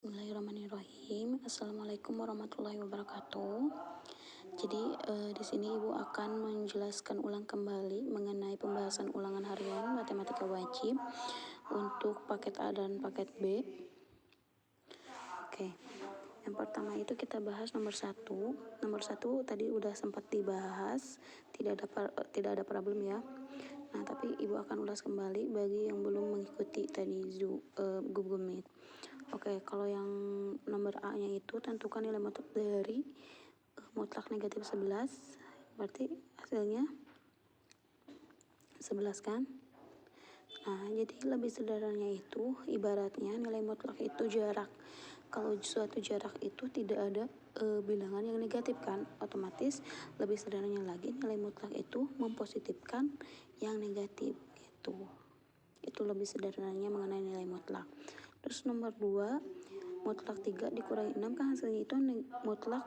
Bismillahirrahmanirrahim. Assalamualaikum warahmatullahi wabarakatuh. Jadi di sini Ibu akan menjelaskan ulang kembali mengenai pembahasan ulangan harian matematika wajib untuk paket A dan paket B. Oke. Yang pertama itu kita bahas nomor 1. Nomor 1 tadi udah sempat dibahas, tidak ada problem ya. Nah, tapi Ibu akan ulas kembali bagi yang belum mengikuti tadi Google Meet. Oke, kalau yang nomor A-nya itu tentukan nilai mutlak dari mutlak negatif 11, berarti hasilnya 11 kan? Nah, jadi lebih sederhananya itu ibaratnya nilai mutlak itu jarak. Kalau suatu jarak itu tidak ada bilangan yang negatif kan, otomatis lebih sederhananya lagi nilai mutlak itu mempositifkan yang negatif gitu. Itu lebih sederhananya mengenai nilai mutlak. Terus nomor 2, mutlak 3 dikurangi 6 kan hasilnya itu mutlak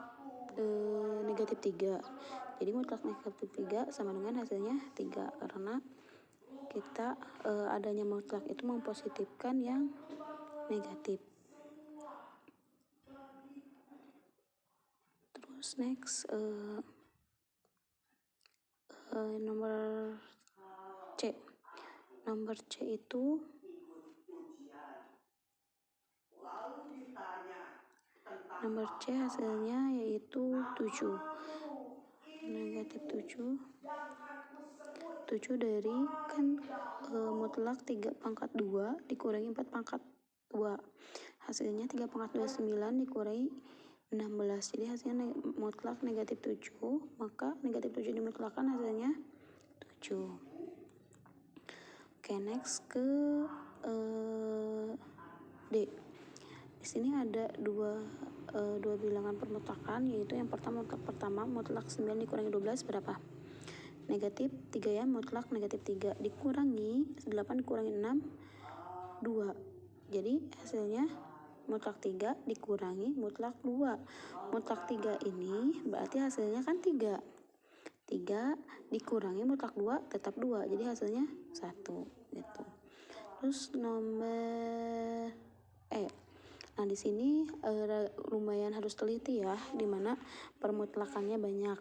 negatif 3. Jadi mutlak negatif 3 sama dengan hasilnya 3 karena kita adanya mutlak itu mempositifkan yang negatif. Terus next nomor C. Nomor C itu nomor C hasilnya yaitu 7. Negatif 7. 7 dari kan mutlak 3 pangkat 2 dikurangi 4 pangkat 2. Hasilnya 3 pangkat 29 dikurangi 16. Jadi hasilnya mutlak negatif 7. Maka negatif 7 dimutlakkan hasilnya 7. Oke, next ke D. Di sini ada dua bilangan permutlakan, yaitu yang pertama mutlak 9 dikurangi 12 berapa? Negatif 3 ya, mutlak negatif 3 dikurangi 8 dikurangi 6 2. Jadi hasilnya mutlak 3 dikurangi mutlak 2. Mutlak 3 ini berarti hasilnya kan 3. 3 dikurangi mutlak 2 tetap 2. Jadi hasilnya 1 gitu. Terus nomor Nah, di sini lumayan harus teliti ya, dimana permutlakannya banyak.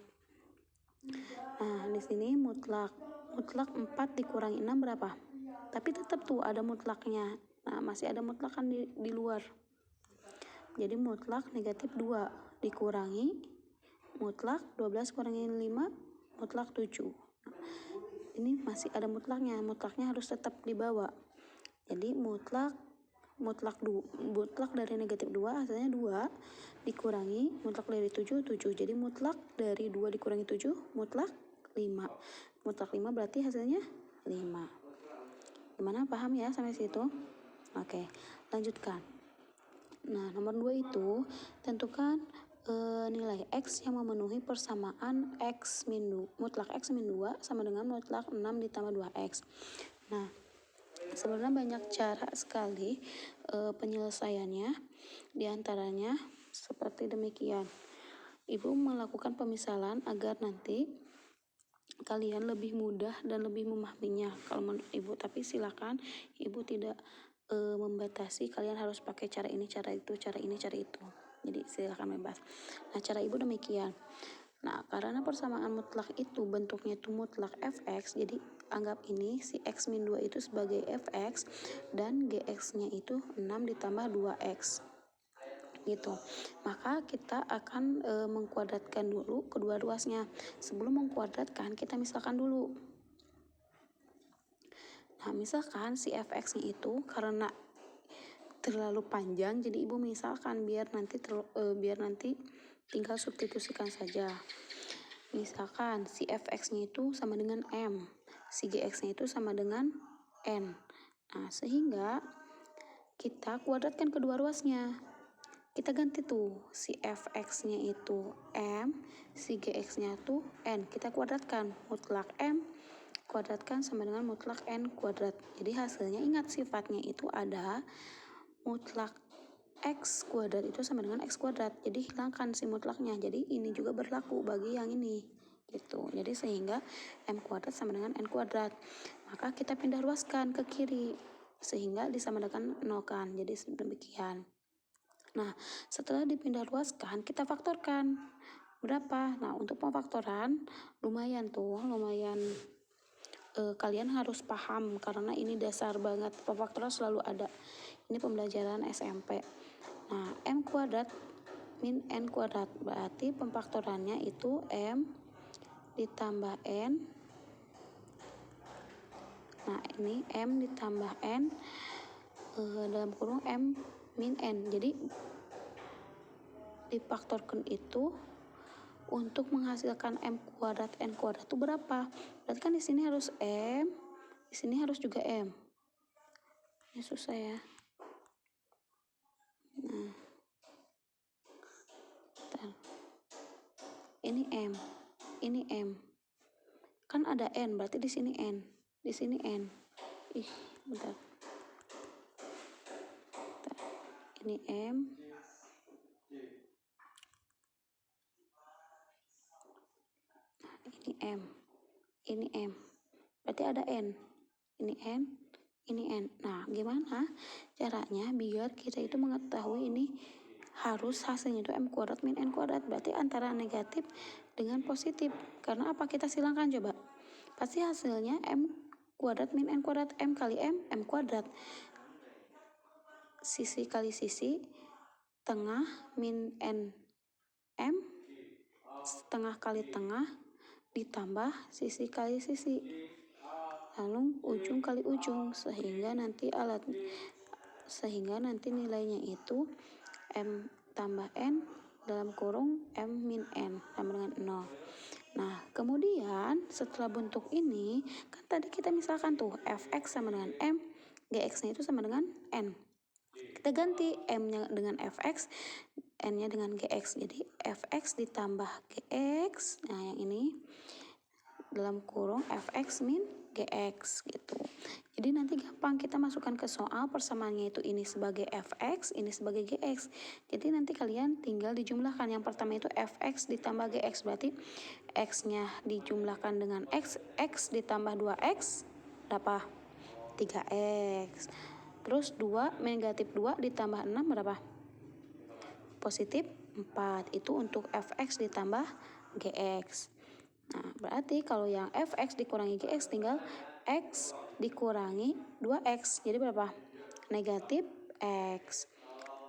Nah, di sini mutlak 4 dikurangi 6 berapa? Tapi tetap tuh ada mutlaknya. Nah, masih ada mutlakan di luar. Jadi mutlak negatif 2 dikurangi mutlak 12 kurangi 5 mutlak 7. Nah, ini masih ada mutlaknya. Mutlaknya harus tetap dibawa. Jadi mutlak dari negatif 2 hasilnya 2 dikurangi mutlak dari 7 7. Jadi mutlak dari 2 dikurangi 7 mutlak 5. Mutlak 5 berarti hasilnya 5. Gimana, paham ya sampai situ? Oke, lanjutkan. Nah, nomor 2 itu tentukan nilai X yang memenuhi persamaan mutlak X min 2 sama dengan mutlak 6 ditambah 2X. Nah, sebenarnya banyak cara sekali penyelesaiannya, diantaranya seperti demikian. Ibu melakukan pemisalan agar nanti kalian lebih mudah dan lebih memahaminya kalau menurut Ibu, tapi silakan Ibu tidak membatasi kalian harus pakai cara ini, cara itu, cara ini, cara itu. Jadi silakan bebas. Nah, cara Ibu demikian. Nah, karena persamaan mutlak itu bentuknya itu mutlak fx, jadi anggap ini si x min 2 itu sebagai fx dan gx-nya itu 6 ditambah 2x. Gitu. Maka kita akan mengkuadratkan dulu kedua ruasnya. Sebelum mengkuadratkan, kita misalkan dulu. Nah, misalkan si fx-nya itu karena terlalu panjang, jadi Ibu misalkan biar nanti tinggal substitusikan saja. Misalkan si fx-nya itu sama dengan m, si gx-nya itu sama dengan n. Nah, sehingga kita kuadratkan kedua ruasnya. Kita ganti tuh si fx-nya itu m, si gx-nya tuh n. Kita kuadratkan mutlak m kuadratkan sama dengan mutlak n kuadrat. Jadi hasilnya ingat sifatnya itu ada mutlak x kuadrat itu sama dengan x kuadrat. Jadi hilangkan si mutlaknya. Jadi ini juga berlaku bagi yang ini. Gitu. Jadi sehingga m kuadrat sama dengan n kuadrat. Maka kita pindah ruaskan ke kiri sehingga disamakan 0 kan. Jadi demikian. Nah, setelah dipindah luaskan, kita faktorkan. Berapa? Nah, untuk pemfaktoran lumayan kalian harus paham karena ini dasar banget. Pemfaktoran selalu ada. Ini pembelajaran SMP. Nah, M kuadrat min N kuadrat. Berarti pemfaktorannya itu M ditambah N. Nah, ini M ditambah N dalam kurung M min N. Jadi difaktorkan itu untuk menghasilkan M kuadrat N kuadrat itu berapa? Berarti kan di sini harus M, di sini harus juga M. Ini susah ya. Nah, bentar. Ini M, ini M. Kan ada N, berarti di sini N, di sini N. Bentar. Ini M. Ini M, ini M. Berarti ada N. Ini N, ini N. Nah, gimana caranya biar kita itu mengetahui ini harus hasilnya itu M kuadrat min N kuadrat. Berarti antara negatif dengan positif. Karena apa? Kita silangkan coba. Pasti hasilnya M kuadrat min N kuadrat. M kali M, M kuadrat. Sisi kali sisi, tengah min N, M, setengah kali tengah, ditambah sisi kali sisi. Lalu ujung kali ujung, sehingga nanti nilainya itu M tambah N dalam kurung M min N sama dengan 0. Nah, kemudian setelah bentuk ini, kan tadi kita misalkan tuh Fx sama dengan M, Gx-nya itu sama dengan N. Kita ganti M-nya dengan Fx, N-nya dengan Gx. Jadi Fx ditambah Gx, nah yang ini dalam kurung Fx min Gx gitu. Jadi nanti gampang kita masukkan ke soal persamaannya itu ini sebagai Fx, ini sebagai Gx. Jadi nanti kalian tinggal dijumlahkan. Yang pertama itu Fx ditambah Gx, berarti X-nya dijumlahkan dengan X, X ditambah 2X berapa? 3X. Terus 2 negatif 2 ditambah 6 berapa? Positif 4. Itu untuk Fx ditambah Gx. Nah, berarti kalau yang Fx dikurangi Gx tinggal X dikurangi 2X. Jadi berapa? Negatif X.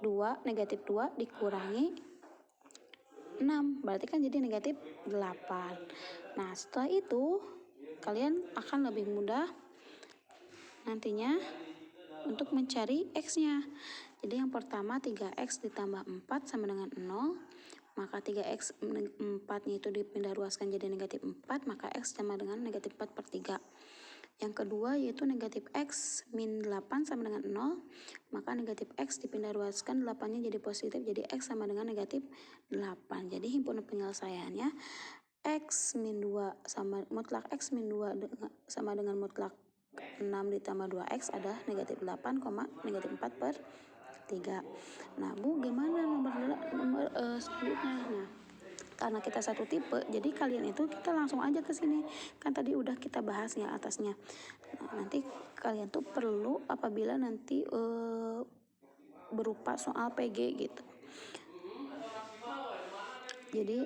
2 negatif 2 dikurangi 6. Berarti kan jadi negatif 8. Nah, setelah itu kalian akan lebih mudah nantinya untuk mencari X-nya. Jadi yang pertama 3X ditambah 4 sama dengan 0. Maka 3X 4-nya itu dipindah luaskan jadi negatif 4, maka X sama dengan negatif 4 per 3. Yang kedua yaitu negatif X min 8 sama dengan 0, maka negatif X dipindah luaskan 8-nya jadi positif, jadi X sama dengan negatif 8. Jadi himpunan penyelesaiannya X min 2 sama mutlak X min 2 sama dengan mutlak 6 ditambah 2X ada negatif 8, negatif 4 per 3. Nah, Bu, gimana nomor selanjutnya? Nah, karena kita satu tipe, jadi kalian itu kita langsung aja ke sini. Kan tadi udah kita bahas ya atasnya. Nah, nanti kalian tuh perlu apabila nanti berupa soal PG gitu. Jadi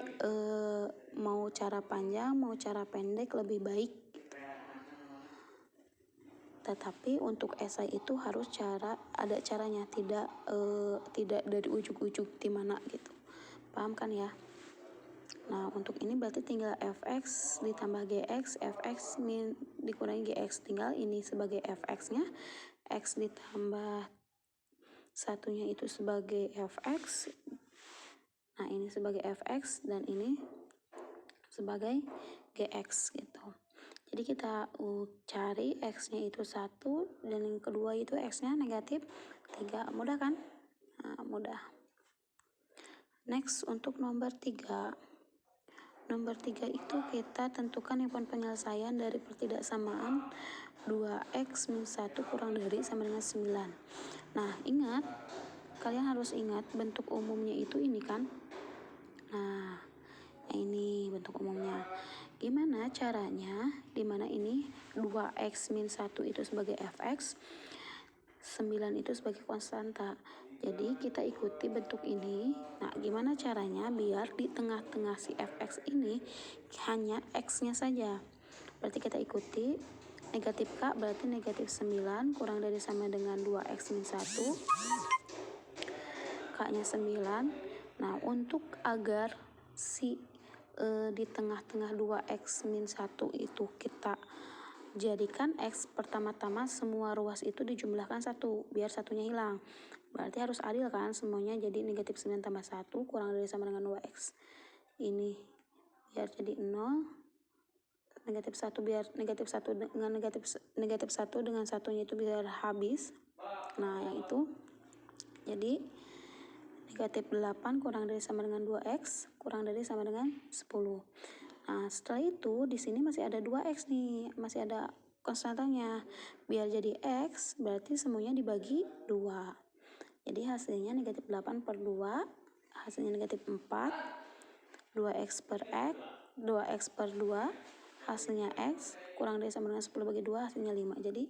mau cara panjang, mau cara pendek lebih baik. Tetapi untuk esai itu harus ada caranya, tidak dari ujuk-ujuk di mana gitu. Paham kan ya? Nah, untuk ini berarti tinggal Fx ditambah Gx, Fx min dikurangi Gx, tinggal ini sebagai Fx-nya, X ditambah satunya itu sebagai Fx. Nah, ini sebagai Fx dan ini sebagai Gx gitu. Jadi kita cari X-nya itu 1 dan yang kedua itu X-nya negatif 3. Mudah kan? Nah, mudah. Next untuk nomor 3. Nomor 3 itu kita tentukan himpunan penyelesaian dari pertidaksamaan 2X min 1 kurang dari sama dengan 9. Nah, ingat, kalian harus ingat bentuk umumnya itu ini kan. Nah, ini bentuk umumnya. Gimana caranya? Dimana ini 2X min 1 itu sebagai Fx, 9 itu sebagai konstanta. Jadi kita ikuti bentuk ini. Nah, gimana caranya biar di tengah-tengah si fx ini hanya x-nya saja. Berarti kita ikuti negatif k berarti negatif 9 kurang dari sama dengan 2x min 1. K-nya 9. Nah, untuk agar si di tengah-tengah 2x min 1 itu kita jadikan x, pertama-tama semua ruas itu dijumlahkan 1 biar satunya hilang. Berarti harus adil kan semuanya, jadi negatif 9 tambah 1 kurang dari sama dengan 2x. Ini biar jadi 0. Negatif 1 biar negatif 1 dengan negatif 1 dengan satunya itu biar habis. Nah, yang itu. Jadi negatif 8 kurang dari sama dengan 2x kurang dari sama dengan 10. Nah, setelah itu di sini masih ada 2x nih, masih ada konstantanya. Biar jadi x berarti semuanya dibagi 2. Jadi hasilnya negatif 8 per 2, hasilnya negatif 4, 2x per x, 2x per 2, hasilnya x, kurang dari sama dengan 10 bagi 2, hasilnya 5. Jadi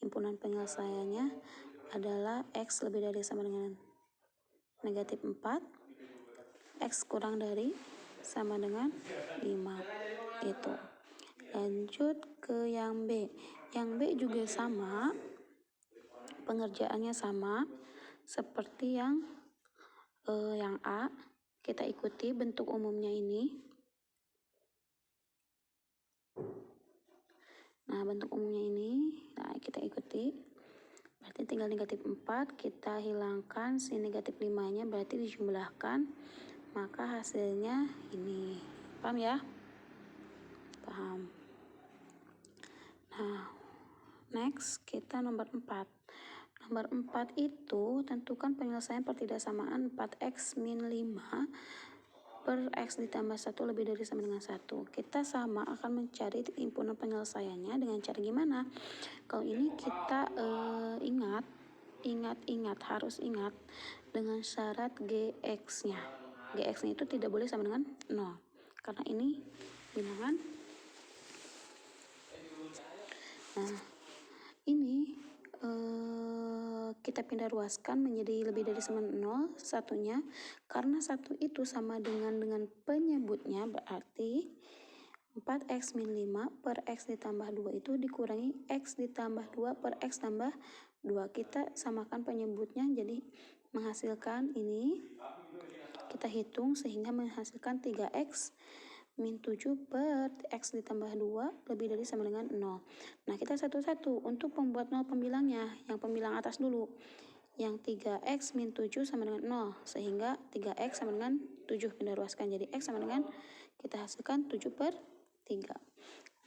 himpunan penyelesaiannya adalah x lebih dari sama dengan negatif 4, x kurang dari sama dengan 5. Itu. Lanjut ke yang B. Yang B juga sama, pengerjaannya sama seperti yang A. Kita ikuti bentuk umumnya ini. Nah, bentuk umumnya ini, nah kita ikuti. Berarti tinggal negatif 4, kita hilangkan si negatif 5-nya, berarti dijumlahkan, maka hasilnya ini. Paham ya? Paham. Nah, next kita nomor 4. Nomor 4 itu tentukan penyelesaian pertidaksamaan 4x min 5 per x ditambah 1 lebih dari sama dengan 1. Kita sama akan mencari himpunan penyelesaiannya dengan cara gimana? Kalau ini kita harus ingat dengan syarat gx-nya. Gx-nya itu tidak boleh sama dengan 0. Karena ini bilangan. Nah, ini kita pindah ruaskan menjadi lebih dari sama 0 satunya, karena satu itu sama dengan penyebutnya, berarti 4x min 5 per x ditambah 2 itu dikurangi x ditambah 2 per x tambah 2. Kita samakan penyebutnya, jadi menghasilkan ini kita hitung sehingga menghasilkan 3x min 7 per x ditambah 2 lebih dari sama dengan 0. Nah, kita satu-satu untuk membuat 0 pembilangnya, yang pembilang atas dulu. Yang 3x min 7 sama dengan 0, sehingga 3x sama dengan 7 pindah ruaskan. Jadi x sama dengan kita hasilkan 7 per 3.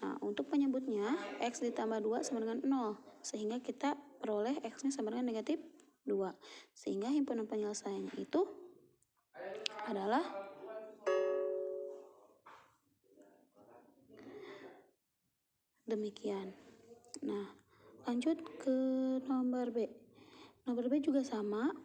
Nah, untuk penyebutnya x ditambah 2 sama dengan 0, sehingga kita peroleh x-nya sama dengan negatif 2. Sehingga himpunan penyelesaiannya itu adalah demikian. Nah, lanjut ke nomor B. Nomor B juga sama,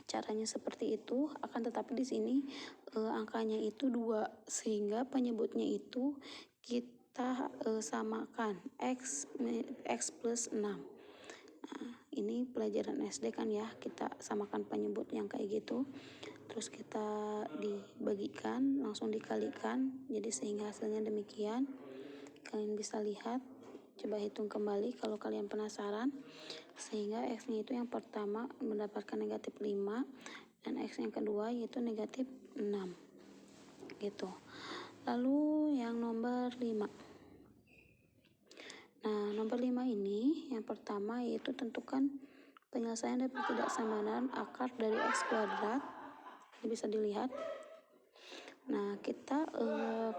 caranya seperti itu, akan tetapi di sini angkanya itu 2, sehingga penyebutnya itu kita samakan x plus 6. Nah, ini pelajaran SD kan ya, kita samakan penyebut yang kayak gitu. Terus kita dibagikan, langsung dikalikan, jadi sehingga hasilnya demikian. Kalian bisa lihat, coba hitung kembali kalau kalian penasaran. Sehingga x-nya itu yang pertama mendapatkan negatif 5 dan x yang kedua yaitu negatif 6 gitu. Lalu yang nomor 5. Nah, nomor 5 ini yang pertama yaitu tentukan penyelesaian dari ketidaksamaan akar dari x kuadrat. Ini bisa dilihat. Nah, kita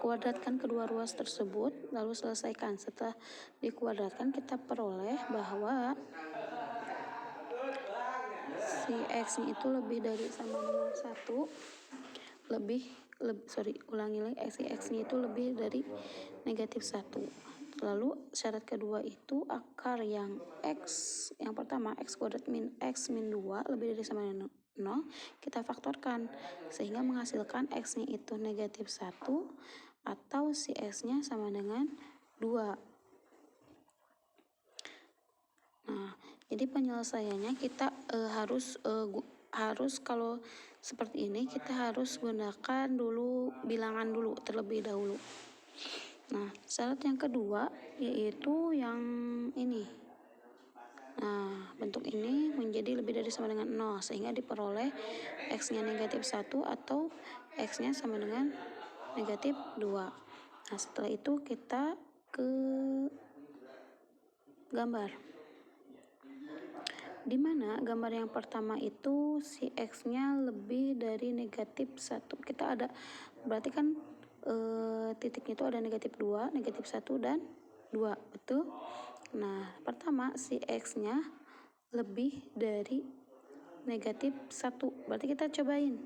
kuadratkan kedua ruas tersebut lalu selesaikan. Setelah dikuadratkan kita peroleh bahwa si x-nya itu lebih dari sama dengan 1, si x-nya itu lebih dari negatif 1. Lalu syarat kedua itu akar yang x, yang pertama x kuadrat min x min 2 lebih dari sama dengan 0, kita faktorkan sehingga menghasilkan x-nya itu negatif 1 atau si x-nya sama dengan 2. Nah, Jadi penyelesaiannya kita harus kalau seperti ini kita harus gunakan dulu bilangan dulu terlebih dahulu. Nah, syarat yang kedua yaitu yang ini. Nah, bentuk ini menjadi lebih dari sama dengan 0 sehingga diperoleh X-nya negatif 1 atau X-nya sama dengan negatif 2. Nah, setelah itu kita ke gambar. Di mana gambar yang pertama itu si X-nya lebih dari negatif 1. Kita ada, berarti kan titiknya itu ada negatif 2, negatif 1, dan 2, betul? Nah, pertama si X-nya lebih dari negatif 1. Berarti kita cobain.